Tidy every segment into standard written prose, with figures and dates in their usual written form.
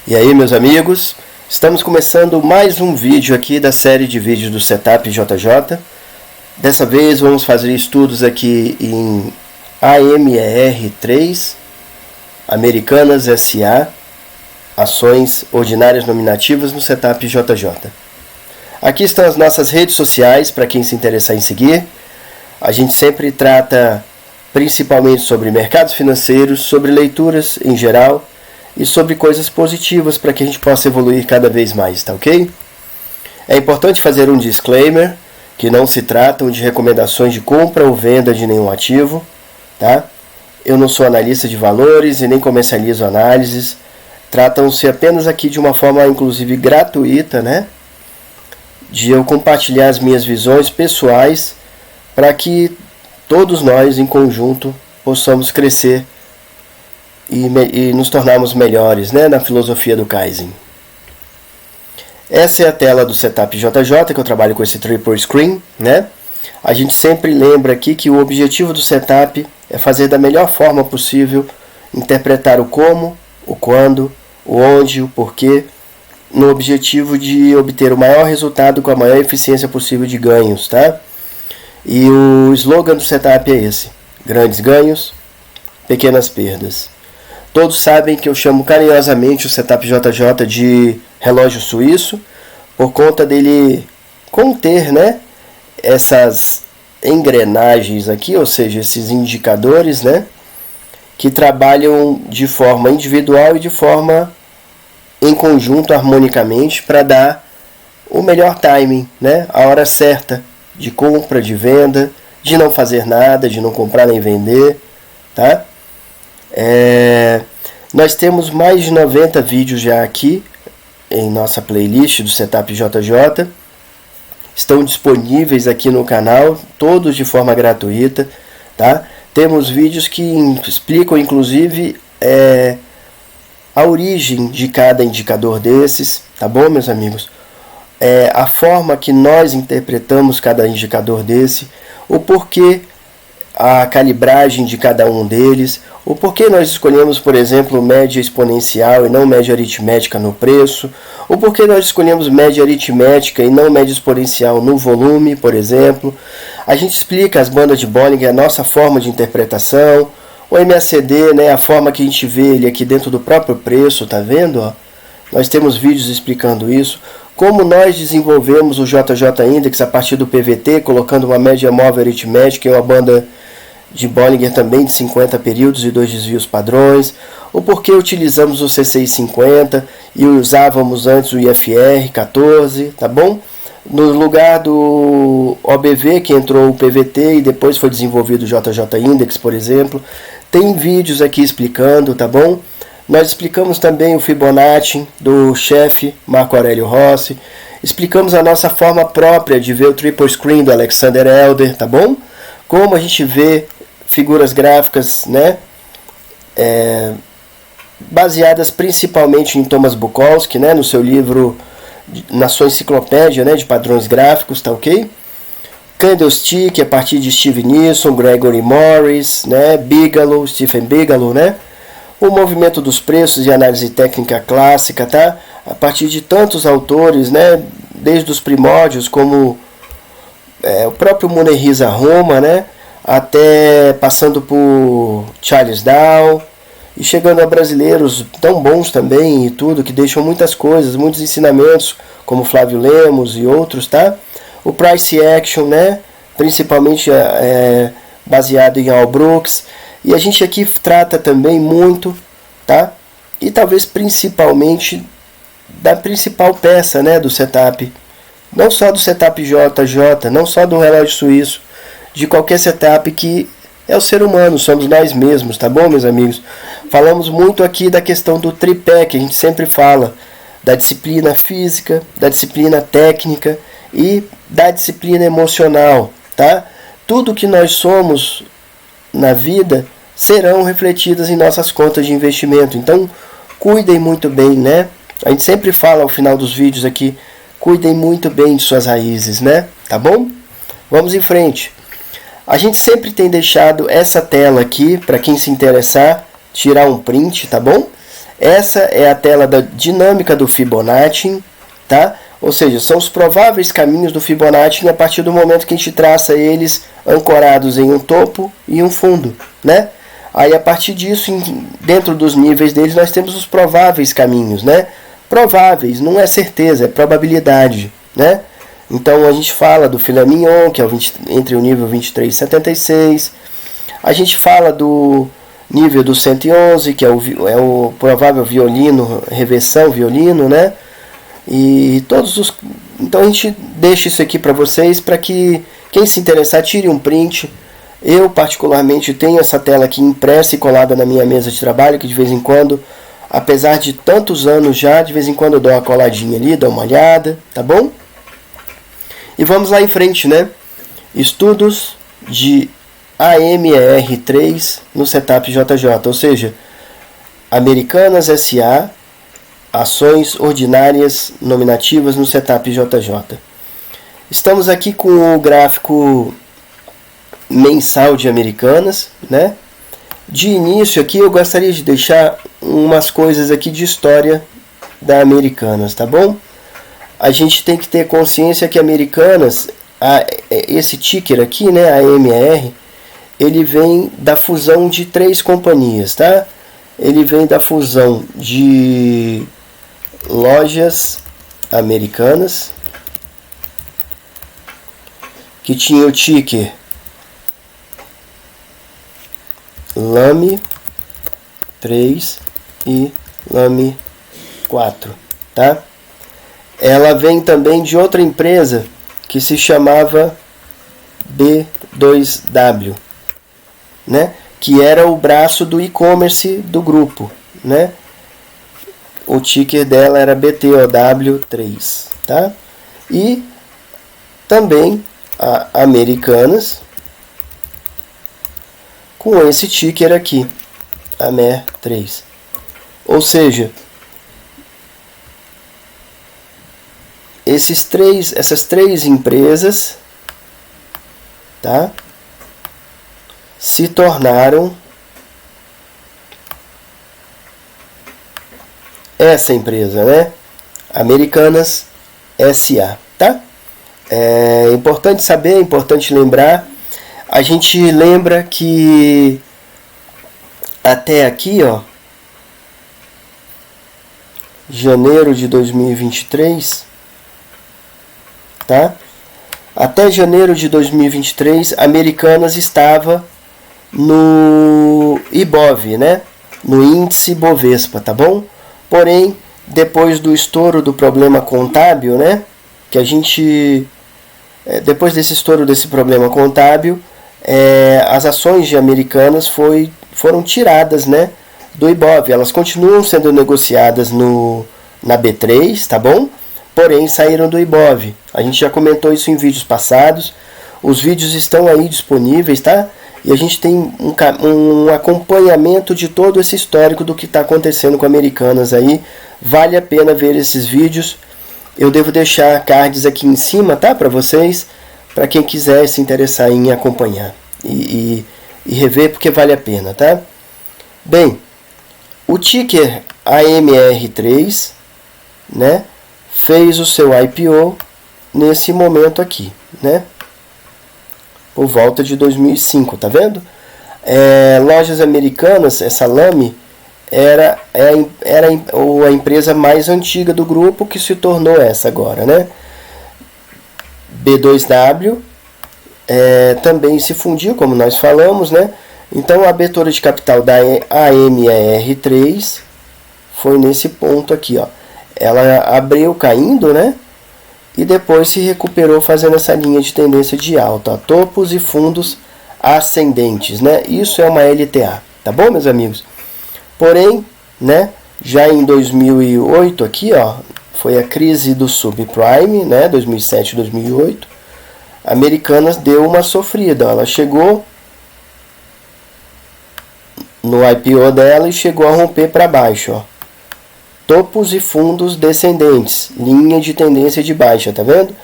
E aí, meus amigos, estamos começando mais um vídeo aqui da série de vídeos do Setup JJ. Dessa vez vamos fazer estudos aqui em AMER3, Americanas SA, Ações Ordinárias Nominativas no Setup JJ. Aqui estão as nossas redes sociais para quem se interessar em seguir. A gente sempre trata principalmente sobre mercados financeiros, sobre leituras em geral e sobre coisas positivas para que a gente possa evoluir cada vez mais, tá ok? É importante fazer um disclaimer que não se tratam de recomendações de compra ou venda de nenhum ativo, tá? Eu não sou analista de valores e nem comercializo análises. Tratam-se apenas aqui de uma forma inclusive gratuita, né? De eu compartilhar as minhas visões pessoais para que todos nós em conjunto possamos crescer e nos tornarmos melhores, né, na filosofia do Kaizen. Essa é a tela do Setup JJ, que eu trabalho com esse triple screen, né? A gente sempre lembra aqui que o objetivo do setup é fazer da melhor forma possível, interpretar o como, o quando, o onde, o porquê, no objetivo de obter o maior resultado com a maior eficiência possível de ganhos, tá? E o slogan do setup é esse: grandes ganhos, pequenas perdas. Todos sabem que eu chamo carinhosamente o Setup JJ de relógio suíço, por conta dele conter, né, essas engrenagens aqui, ou seja, esses indicadores, né, que trabalham de forma individual e de forma em conjunto, harmonicamente, para dar o melhor timing, né, a hora certa de compra, de venda, de não fazer nada, de não comprar nem vender, tá? Nós temos mais de 90 vídeos já aqui em nossa playlist do Setup JJ. Estão disponíveis aqui no canal, todos de forma gratuita, tá? Temos vídeos que explicam inclusive a origem de cada indicador desses, tá bom, meus amigos? A forma que nós interpretamos cada indicador desse, o porquê, a calibragem de cada um deles, o porquê nós escolhemos, por exemplo, média exponencial e não média aritmética no preço, o porquê nós escolhemos média aritmética e não média exponencial no volume, por exemplo. A gente explica as bandas de Bollinger, a nossa forma de interpretação, o MACD, né, a forma que a gente vê ele aqui dentro do próprio preço, tá vendo? Ó? Nós temos vídeos explicando isso. Como nós desenvolvemos o JJ Index a partir do PVT, colocando uma média móvel aritmética e uma banda de Bollinger também de 50 períodos e 2 desvios padrões, o porquê utilizamos o C650 e usávamos antes o IFR 14, tá bom? No lugar do OBV, que entrou o PVT e depois foi desenvolvido o JJ Index, por exemplo, tem vídeos aqui explicando, tá bom? Nós explicamos também o Fibonacci do chefe Marco Aurélio Rossi, explicamos a nossa forma própria de ver o triple screen do Alexander Elder, tá bom? Como a gente vê figuras gráficas, né, baseadas principalmente em Thomas Bukowski, né, no seu livro, na sua enciclopédia, né, de padrões gráficos, tá ok? Candlestick a partir de Steve Nielsen, Gregory Morris, né, Bigelow, Stephen Bigelow, né? O movimento dos preços e análise técnica clássica, tá? A partir de tantos autores, né, desde os primórdios, como o próprio Munehisa Roma, né, até passando por Charles Dow e chegando a brasileiros tão bons também e tudo, que deixam muitas coisas, muitos ensinamentos, como Flávio Lemos e outros, tá? O Price Action, né, principalmente baseado em Al Brooks. E a gente aqui trata também muito, tá? E talvez principalmente da principal peça, né, do setup. Não só do setup JJ, não só do relógio suíço, de qualquer setup, que é o ser humano, somos nós mesmos, tá bom, meus amigos? Falamos muito aqui da questão do tripé, que a gente sempre fala, da disciplina física, da disciplina técnica e da disciplina emocional, tá? Tudo que nós somos na vida serão refletidas em nossas contas de investimento. Então, cuidem muito bem, né? A gente sempre fala ao final dos vídeos aqui, cuidem muito bem de suas raízes, né? Tá bom? Vamos em frente. A gente sempre tem deixado essa tela aqui, para quem se interessar, tirar um print, tá bom? Essa é a tela da dinâmica do Fibonacci, tá? Ou seja, são os prováveis caminhos do Fibonacci a partir do momento que a gente traça eles ancorados em um topo e um fundo, né? Aí a partir disso, dentro dos níveis deles, nós temos os prováveis caminhos, né? Prováveis, não é certeza, é probabilidade, né? Então a gente fala do filé mignon, que é entre o nível 23 e 76. A gente fala do nível do 111, que é o provável violino, reversão violino, né? E então a gente deixa isso aqui para vocês, para que quem se interessar tire um print. Eu particularmente tenho essa tela aqui impressa e colada na minha mesa de trabalho, que de vez em quando, apesar de tantos anos já, de vez em quando eu dou uma coladinha ali, dou uma olhada, tá bom? E vamos lá em frente, né? Estudos de AMER3 no Setup JJ, ou seja, Americanas SA, ações ordinárias nominativas no Setup JJ. Estamos aqui com o gráfico mensal de Americanas, né? De início aqui eu gostaria de deixar umas coisas aqui de história da Americanas, tá bom? A gente tem que ter consciência que Americanas, esse ticker aqui, né, AMR, ele vem da fusão de 3 companhias, tá? Ele vem da fusão de Lojas Americanas, que tinha o ticker LAME 3 e LAME 4, tá? Ela vem também de outra empresa que se chamava B2W, né? Que era o braço do e-commerce do grupo, né? O ticker dela era BTOW3, tá? E também a Americanas com esse ticker aqui, AMER3. Ou seja, essas três empresas, tá, se tornaram essa empresa, né? Americanas SA, tá? É importante saber, é importante lembrar. A gente lembra que até aqui, ó, janeiro de 2023, tá? Até janeiro de 2023, Americanas estava no IBOV, né? No índice Bovespa, tá bom? Porém, depois do estouro do problema contábil, né? Que a gente, depois desse estouro desse problema contábil, as ações de Americanas foram tiradas, né, do IBOV. Elas continuam sendo negociadas na B3, tá bom? Porém, saíram do IBOV. A gente já comentou isso em vídeos passados. Os vídeos estão aí disponíveis, tá? E a gente tem um acompanhamento de todo esse histórico do que está acontecendo com Americanas aí. Vale a pena ver esses vídeos. Eu devo deixar cards aqui em cima, tá? Para vocês, para quem quiser se interessar em acompanhar e rever, porque vale a pena, tá? Bem, o ticker AMR3, né, fez o seu IPO nesse momento aqui, né? Por volta de 2005, tá vendo? Lojas Americanas, essa LAME, era a empresa mais antiga do grupo, que se tornou essa agora, né? B2W também se fundiu, como nós falamos, né? Então a abertura de capital da AMR3 foi nesse ponto aqui, ó. Ela abriu caindo, né? E depois se recuperou fazendo essa linha de tendência de alta, ó, topos e fundos ascendentes, né? Isso é uma LTA, tá bom, meus amigos? Porém, né, já em 2008 aqui, ó, foi a crise do subprime, né, 2007, 2008. Americanas deu uma sofrida, ela chegou no IPO dela e chegou a romper para baixo, ó. Topos e fundos descendentes, linha de tendência de baixa, tá vendo?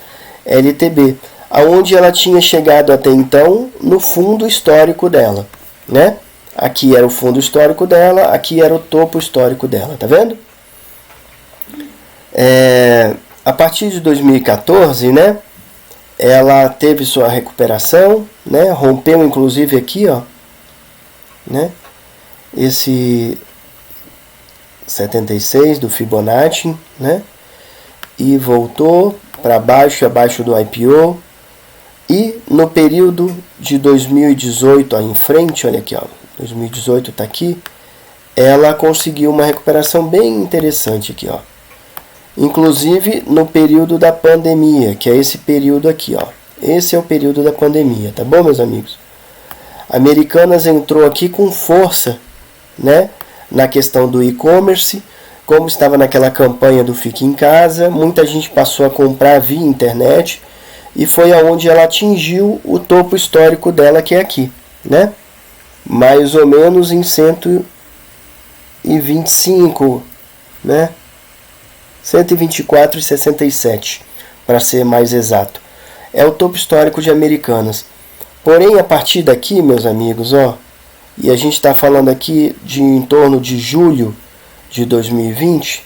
LTB, aonde ela tinha chegado até então no fundo histórico dela, né? Aqui era o fundo histórico dela, aqui era o topo histórico dela, tá vendo? A partir de 2014, né, ela teve sua recuperação, né, rompeu inclusive aqui, ó, né, esse 76 do Fibonacci, né, e voltou para baixo, abaixo do IPO. E no período de 2018 ó, em frente, olha aqui, ó, 2018 está aqui, ela conseguiu uma recuperação bem interessante aqui, ó. Inclusive no período da pandemia, que é esse período aqui, ó. Esse é o período da pandemia, tá bom, meus amigos? Americanas entrou aqui com força, né, na questão do e-commerce, como estava naquela campanha do Fique em Casa, muita gente passou a comprar via internet e foi aonde ela atingiu o topo histórico dela, que é aqui, né? Mais ou menos em 125, né? 124,67, para ser mais exato. É o topo histórico de Americanas. Porém, a partir daqui, meus amigos, ó, e a gente está falando aqui de em torno de julho de 2020,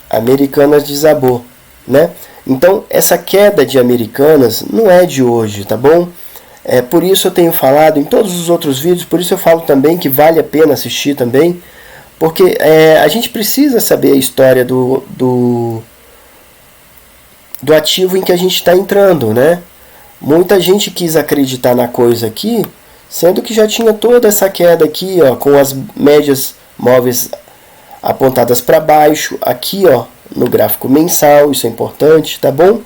Americanas desabou, né? Então, essa queda de Americanas não é de hoje, tá bom? Por isso eu tenho falado em todos os outros vídeos, por isso eu falo também que vale a pena assistir também, porque a gente precisa saber a história do ativo em que a gente está entrando, né? Muita gente quis acreditar na coisa aqui, sendo que já tinha toda essa queda aqui, ó, com as médias móveis apontadas para baixo, aqui, ó, no gráfico mensal, isso é importante, tá bom?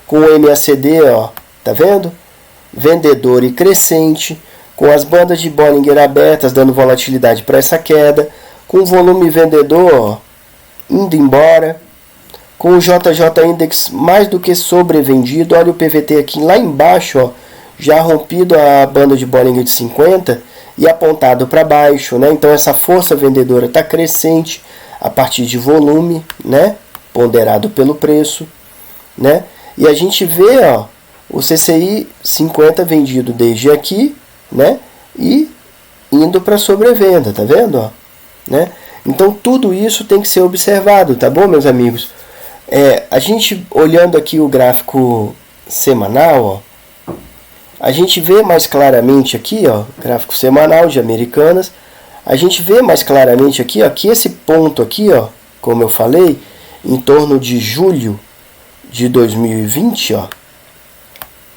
Com o MACD, ó, tá vendo? Vendedor e crescente, com as bandas de Bollinger abertas, dando volatilidade para essa queda, com o volume vendedor, ó, indo embora, com o JJ Index mais do que sobrevendido. Olha o PVT aqui lá embaixo, ó, já rompido a banda de Bollinger de 50 e apontado para baixo, né? Então essa força vendedora está crescente a partir de volume, né? Ponderado pelo preço, né? E a gente vê, ó, o CCI 50 vendido desde aqui, né? E indo para sobrevenda, tá vendo, ó? Né? Então tudo isso tem que ser observado, tá bom, meus amigos? A gente olhando aqui o gráfico semanal, ó, a gente vê mais claramente aqui, ó, gráfico semanal de Americanas, a gente vê mais claramente aqui, ó, que esse ponto aqui, ó, como eu falei, em torno de julho de 2020, ó,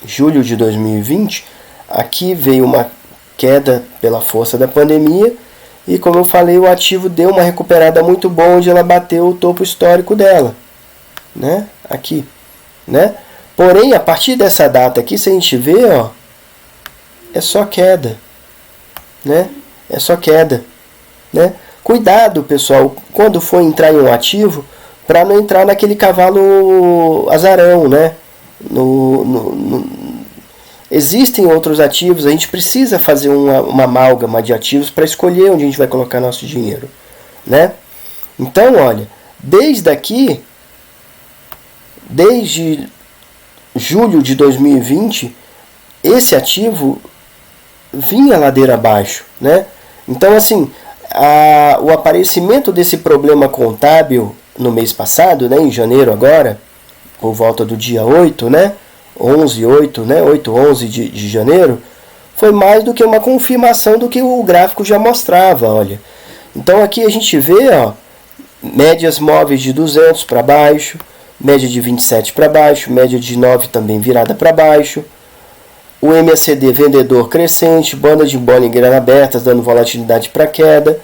julho de 2020, aqui veio uma queda pela força da pandemia e, como eu falei, o ativo deu uma recuperada muito boa, onde ela bateu o topo histórico dela, né? Aqui, né? Porém, a partir dessa data aqui, se a gente vê, ó, é só queda, né? É só queda, né? Cuidado, pessoal, quando for entrar em um ativo, para não entrar naquele cavalo azarão, né? Existem outros ativos, a gente precisa fazer uma amálgama de ativos para escolher onde a gente vai colocar nosso dinheiro, né? Então, olha, desde julho de 2020, esse ativo vinha ladeira abaixo, né? Então, assim, o aparecimento desse problema contábil no mês passado, né, em janeiro agora, por volta do dia 8, né, 11 de janeiro, foi mais do que uma confirmação do que o gráfico já mostrava, olha. Então aqui a gente vê, ó, médias móveis de 200 para baixo, média de 27 para baixo, média de 9 também virada para baixo, o MACD vendedor crescente, banda de Bollinger abertas dando volatilidade para queda.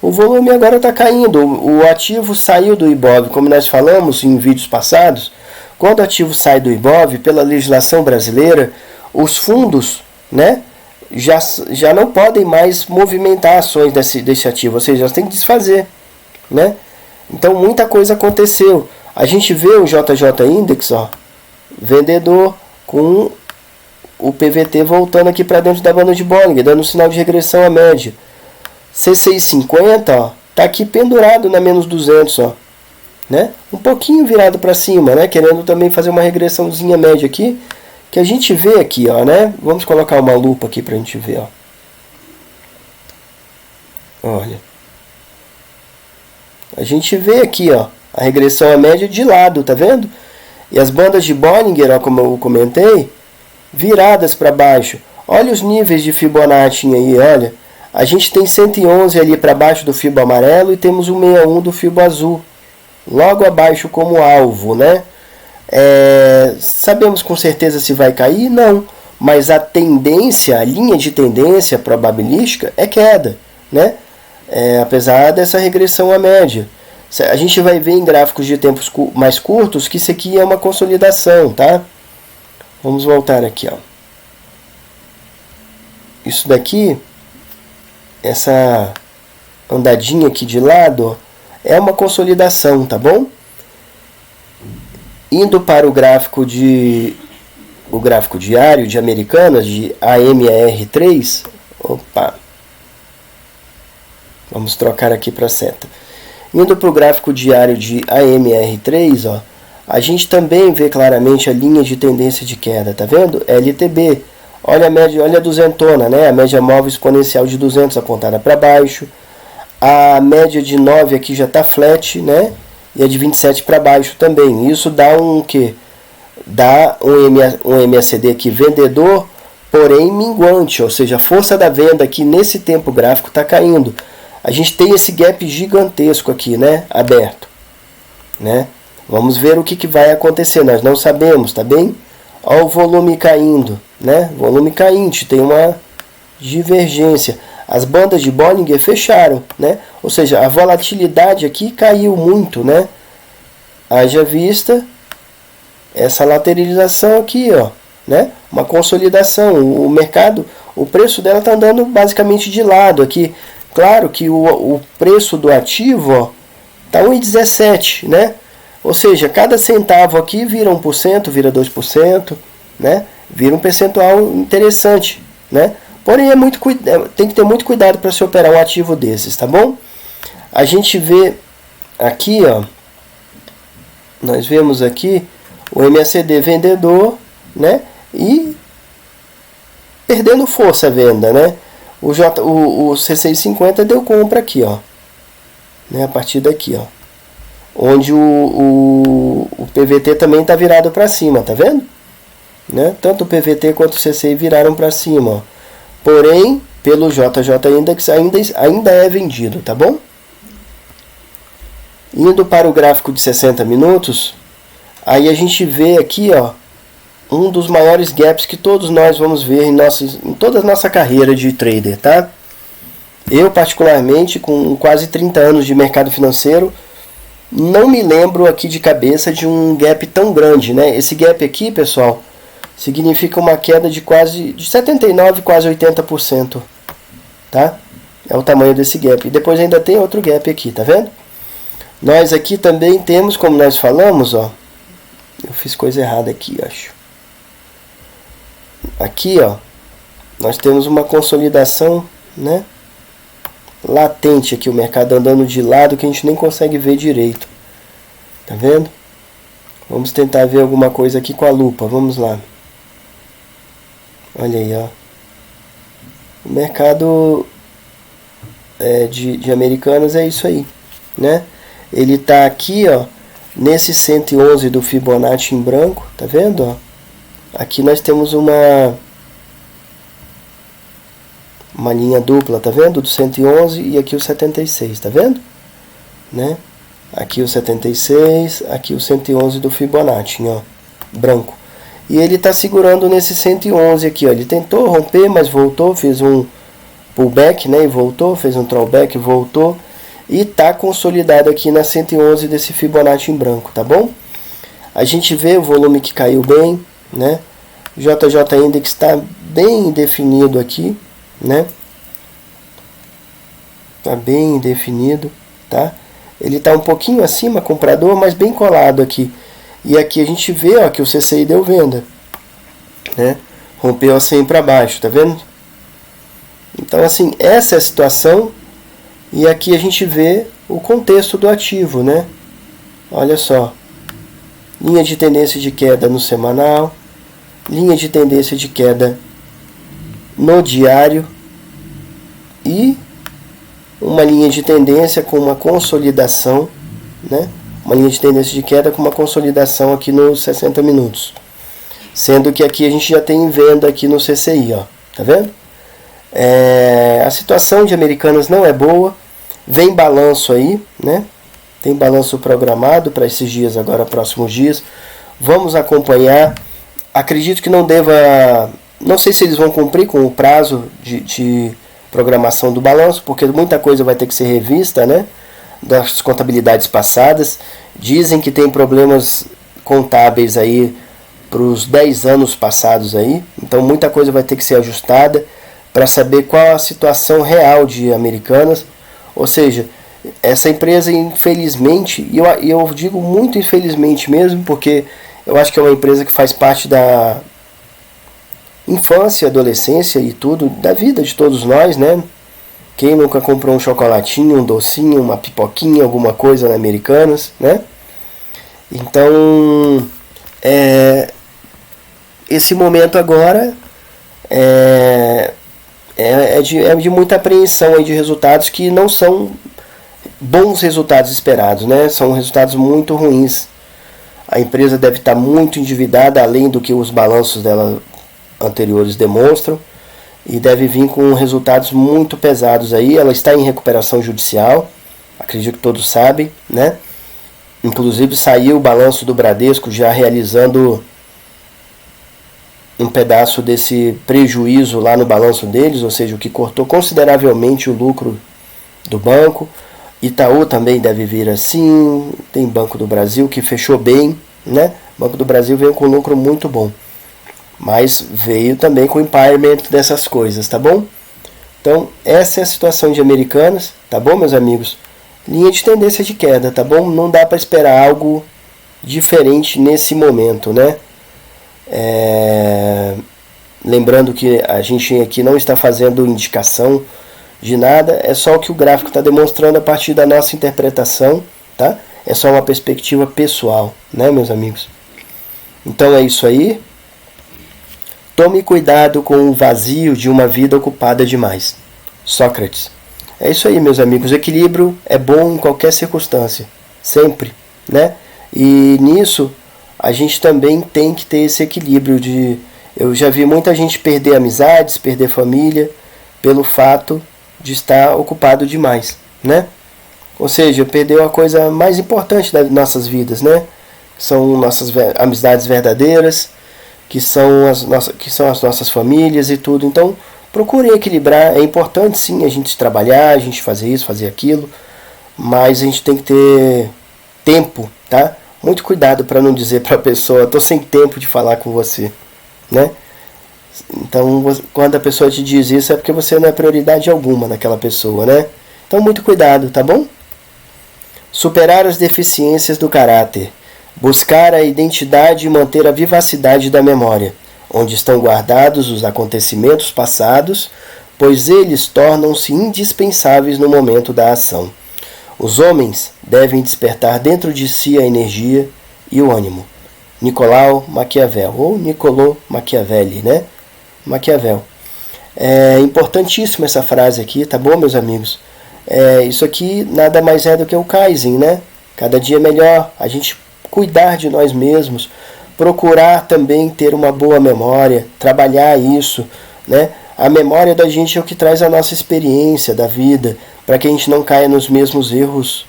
O volume agora está caindo, o ativo saiu do IBOV, como nós falamos em vídeos passados. Quando o ativo sai do IBOV, pela legislação brasileira, os fundos, né, já não podem mais movimentar ações desse ativo, ou seja, elas têm que desfazer, né? Então muita coisa aconteceu. A gente vê o JJ Index, ó, vendedor, com o PVT voltando aqui para dentro da banda de Bollinger, dando um sinal de regressão à média. CCI 50, ó, tá aqui pendurado na menos 200, ó, né? Um pouquinho virado para cima, né? Querendo também fazer uma regressãozinha média aqui, que a gente vê aqui, ó, né? Vamos colocar uma lupa aqui para a gente ver, ó. Olha. A gente vê aqui, ó, a regressão à média de lado, tá vendo? E as bandas de Bollinger, ó, como eu comentei, viradas para baixo. Olha os níveis de Fibonacci aí, olha. A gente tem 111 ali para baixo do fibo amarelo e temos o 61 do fibo azul. Logo abaixo como alvo, né? Sabemos com certeza se vai cair? Não. Mas a tendência, a linha de tendência probabilística é queda, né? Apesar dessa regressão à média. A gente vai ver em gráficos de tempos mais curtos que isso aqui é uma consolidação, tá? Vamos voltar aqui, ó. Isso daqui, essa andadinha aqui de lado, ó, é uma consolidação, tá bom? Indo para o gráfico diário de Americanas, de AMR3, opa, vamos trocar aqui para a seta. Indo para o gráfico diário de AMR3, ó, a gente também vê claramente a linha de tendência de queda, tá vendo? LTB, olha a média, olha a duzentona, né? A média móvel exponencial de 200 apontada para baixo. A média de 9 aqui já está flat, né? E a de 27 para baixo também. Isso dá um quê? Dá um MACD aqui vendedor, porém minguante, ou seja, a força da venda aqui nesse tempo gráfico está caindo. A gente tem esse gap gigantesco aqui, né? Aberto, né? Vamos ver o que vai acontecer. Nós não sabemos, tá bem? Olha o volume caindo, né? Volume caindo, tem uma divergência. As bandas de Bollinger fecharam, né? Ou seja, a volatilidade aqui caiu muito, né? Haja vista essa lateralização aqui, ó, né? Uma consolidação. O mercado, o preço dela está andando basicamente de lado aqui. Claro que o preço do ativo está 1,17, né? Ou seja, cada centavo aqui vira 1%, vira 2%, né? Vira um percentual interessante, né? Porém, tem que ter muito cuidado para se operar um ativo desses, tá bom? A gente vê aqui, ó, nós vemos aqui o MACD vendedor, né? E perdendo força a venda, né? O C650 deu compra aqui, ó, né? A partir daqui, ó, onde o PVT também está virado para cima, tá vendo? Né? Tanto o PVT quanto o CCI viraram para cima, ó. Porém, pelo JJ Index ainda é vendido, tá bom? Indo para o gráfico de 60 minutos, aí a gente vê aqui, ó, um dos maiores gaps que todos nós vamos ver em toda a nossa carreira de trader, tá? Eu, particularmente, com quase 30 anos de mercado financeiro, não me lembro aqui de cabeça de um gap tão grande, né? Esse gap aqui, pessoal, significa uma queda de 79%, quase 80%, tá? É o tamanho desse gap. E depois ainda tem outro gap aqui, tá vendo? Nós aqui também temos, como nós falamos, ó, eu fiz coisa errada aqui, acho. Aqui, ó, nós temos uma consolidação, né? Latente aqui, o mercado andando de lado que a gente nem consegue ver direito. Tá vendo? Vamos tentar ver alguma coisa aqui com a lupa. Vamos lá. Olha aí, ó. O mercado de Americanas é isso aí, né? Ele tá aqui, ó, nesse 111 do Fibonacci em branco, tá vendo, ó? Aqui nós temos uma linha dupla, tá vendo? Do 111 e aqui o 76, tá vendo? Né? Aqui o 76, aqui o 111 do Fibonacci, ó, branco. E ele tá segurando nesse 111 aqui, ó. Ele tentou romper, mas voltou, fez um pullback, né? E voltou, fez um throwback, voltou. E tá consolidado aqui na 111 desse Fibonacci em branco, tá bom? A gente vê o volume que caiu bem, né? O JJ Index está bem definido aqui, né? Tá bem definido, tá? Ele tá um pouquinho acima, comprador, mas bem colado aqui. E aqui a gente vê, ó, que o CCI deu venda, né? Rompeu a 100 para baixo, tá vendo? Então, assim, essa é a situação. E aqui a gente vê o contexto do ativo, né? Olha só. Linha de tendência de queda no semanal. Linha de tendência de queda no diário. E uma linha de tendência com uma consolidação, né? Uma linha de tendência de queda com uma consolidação aqui nos 60 minutos. Sendo que aqui a gente já tem venda aqui no CCI, ó. Tá vendo? A situação de Americanas não é boa. Vem balanço aí, né? Tem balanço programado para esses dias agora, próximos dias. Vamos acompanhar. Acredito que não deva... Não sei se eles vão cumprir com o prazo de programação do balanço, porque muita coisa vai ter que ser revista, né? Das contabilidades passadas. Dizem que tem problemas contábeis aí para os 10 anos passados aí. Então muita coisa vai ter que ser ajustada para saber qual a situação real de Americanas. Ou seja, essa empresa, infelizmente, e eu digo muito infelizmente mesmo, porque eu acho que é uma empresa que faz parte da infância, adolescência e tudo, da vida de todos nós, né? Quem nunca comprou um chocolatinho, um docinho, uma pipoquinha, alguma coisa na Americanas, né? Então, esse momento agora é de muita apreensão aí de resultados que não são bons resultados esperados, né? São resultados muito ruins. A empresa deve estar muito endividada, além do que os balanços dela anteriores demonstram, e deve vir com resultados muito pesados aí. Ela está em recuperação judicial, acredito que todos sabem, né? Inclusive saiu o balanço do Bradesco já realizando um pedaço desse prejuízo lá no balanço deles, ou seja, o que cortou consideravelmente o lucro do banco. Itaú também deve vir assim, tem Banco do Brasil que fechou bem, né? Banco do Brasil veio com lucro muito bom, mas veio também com impairment dessas coisas, tá bom? Então, essa é a situação de Americanas, tá bom, meus amigos? Linha de tendência de queda, tá bom? Não dá para esperar algo diferente nesse momento, né? Lembrando que a gente aqui não está fazendo indicação de nada, é só o que o gráfico está demonstrando a partir da nossa interpretação, tá? É só uma perspectiva pessoal, né, meus amigos? Então é isso aí. Tome cuidado com o vazio de uma vida ocupada demais. Sócrates. É isso aí, meus amigos. O equilíbrio é bom em qualquer circunstância, sempre, né? E nisso a gente também tem que ter esse equilíbrio de... Eu já vi muita gente perder amizades, perder família, pelo fato de estar ocupado demais, né? Ou seja, perdeu a coisa mais importante das nossas vidas, né? Que são nossas amizades verdadeiras, que são as nossas famílias e tudo. Então, procurem equilibrar. É importante, sim, a gente trabalhar, a gente fazer isso, fazer aquilo, mas a gente tem que ter tempo, tá? Muito cuidado para não dizer para a pessoa, estou sem tempo de falar com você, né? Então, quando a pessoa te diz isso, é porque você não é prioridade alguma naquela pessoa, né? Então, muito cuidado, tá bom? Superar as deficiências do caráter. Buscar a identidade e manter a vivacidade da memória, onde estão guardados os acontecimentos passados, pois eles tornam-se indispensáveis no momento da ação. Os homens devem despertar dentro de si a energia e o ânimo. Nicolau Maquiavel, ou Niccolò Machiavelli, né? Maquiavel. É importantíssima essa frase aqui, tá bom, meus amigos? Isso aqui nada mais é do que o Kaizen, né? Cada dia melhor, a gente cuidar de nós mesmos, procurar também ter uma boa memória, trabalhar isso, né? A memória da gente é o que traz a nossa experiência da vida, para que a gente não caia nos mesmos erros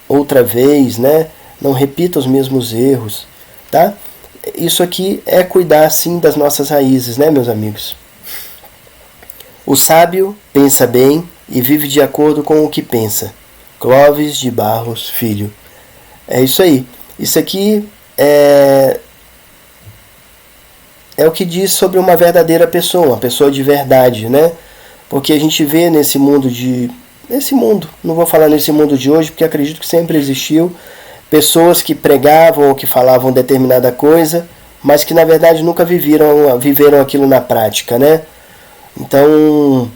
outra vez, né? Não repita os mesmos erros, tá? Isso aqui é cuidar, sim, das nossas raízes, né, meus amigos? O sábio pensa bem e vive de acordo com o que pensa. Clóvis de Barros Filho. É isso aí. Isso aqui é o que diz sobre uma verdadeira pessoa, uma pessoa de verdade, né? Porque a gente vê nesse mundo, não vou falar nesse mundo de hoje, porque acredito que sempre existiu, pessoas que pregavam ou que falavam determinada coisa, mas que na verdade nunca viveram aquilo na prática, né? Então,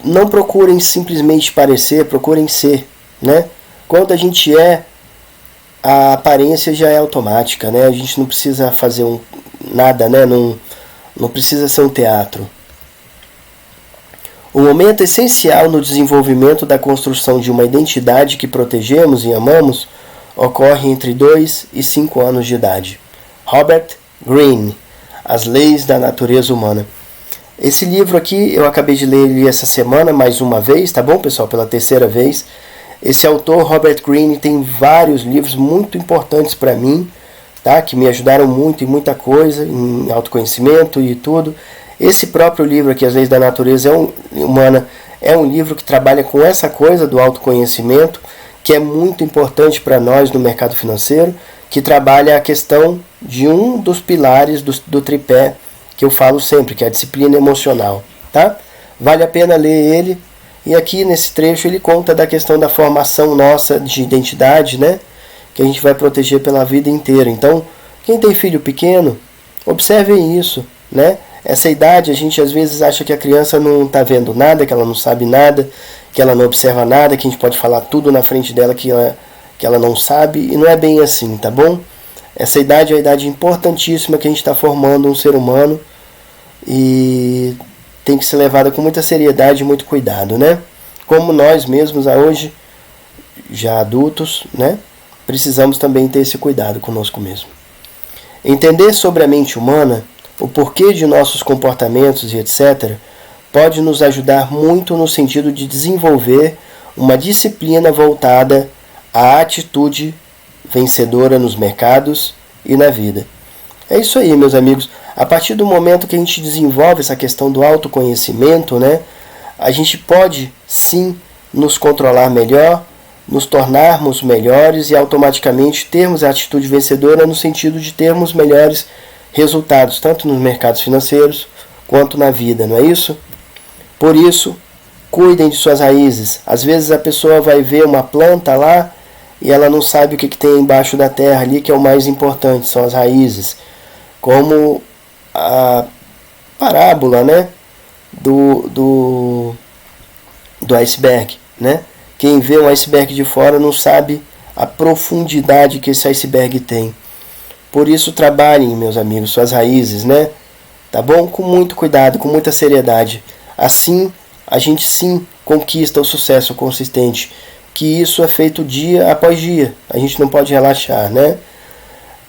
não procurem simplesmente parecer, procurem ser, né? Quando a gente a aparência já é automática, né? A gente não precisa fazer nada, né? Não precisa ser um teatro. O momento essencial no desenvolvimento da construção de uma identidade que protegemos e amamos ocorre entre 2 e 5 anos de idade. Robert Greene, As Leis da Natureza Humana. Esse livro aqui eu acabei de ler ele essa semana mais uma vez, tá bom, pessoal? Pela terceira vez. Esse autor, Robert Greene, tem vários livros muito importantes para mim, tá? Que me ajudaram muito em muita coisa, em autoconhecimento e tudo. Esse próprio livro aqui, As Leis da Natureza Humana, é um livro que trabalha com essa coisa do autoconhecimento, que é muito importante para nós no mercado financeiro, que trabalha a questão de um dos pilares do tripé que eu falo sempre, que é a disciplina emocional, tá? Vale a pena ler ele. E aqui nesse trecho ele conta da questão da formação nossa de identidade, né? Que a gente vai proteger pela vida inteira. Então, quem tem filho pequeno, observem isso, né? Essa idade a gente às vezes acha que a criança não está vendo nada, que ela não sabe nada, que ela não observa nada, que a gente pode falar tudo na frente dela que ela não sabe, e não é bem assim, tá bom? Essa idade é uma idade importantíssima que a gente está formando um ser humano e tem que ser levada com muita seriedade e muito cuidado, né? Como nós mesmos hoje, já adultos, né? Precisamos também ter esse cuidado conosco mesmo. Entender sobre a mente humana, o porquê de nossos comportamentos e etc., pode nos ajudar muito no sentido de desenvolver uma disciplina voltada à atitude vencedora nos mercados e na vida. É isso aí, meus amigos. A partir do momento que a gente desenvolve essa questão do autoconhecimento, né, a gente pode sim nos controlar melhor, nos tornarmos melhores e automaticamente termos a atitude vencedora no sentido de termos melhores resultados, tanto nos mercados financeiros quanto na vida, não é isso? Por isso, cuidem de suas raízes. Às vezes a pessoa vai ver uma planta lá e ela não sabe o que tem embaixo da terra ali, que é o mais importante, são as raízes. Como a parábola, né, do iceberg, né? Quem vê um iceberg de fora não sabe a profundidade que esse iceberg tem. Por isso trabalhem, meus amigos, suas raízes, né? Tá bom? Com muito cuidado, com muita seriedade. Assim, a gente sim conquista o sucesso consistente. Que isso é feito dia após dia. A gente não pode relaxar, né?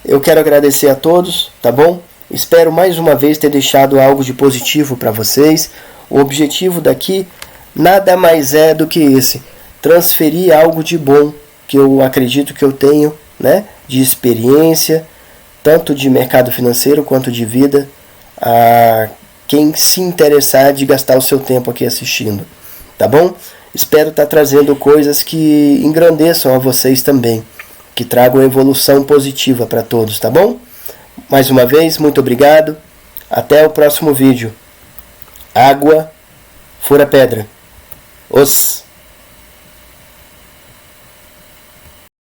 Eu quero agradecer a todos, tá bom? Espero mais uma vez ter deixado algo de positivo para vocês. O objetivo daqui nada mais é do que esse: transferir algo de bom que eu acredito que eu tenho, né? De experiência, tanto de mercado financeiro quanto de vida, a quem se interessar de gastar o seu tempo aqui assistindo, tá bom? Espero estar trazendo coisas que engrandeçam a vocês também, que tragam evolução positiva para todos, tá bom? Mais uma vez, muito obrigado. Até o próximo vídeo. Água, fura pedra. Os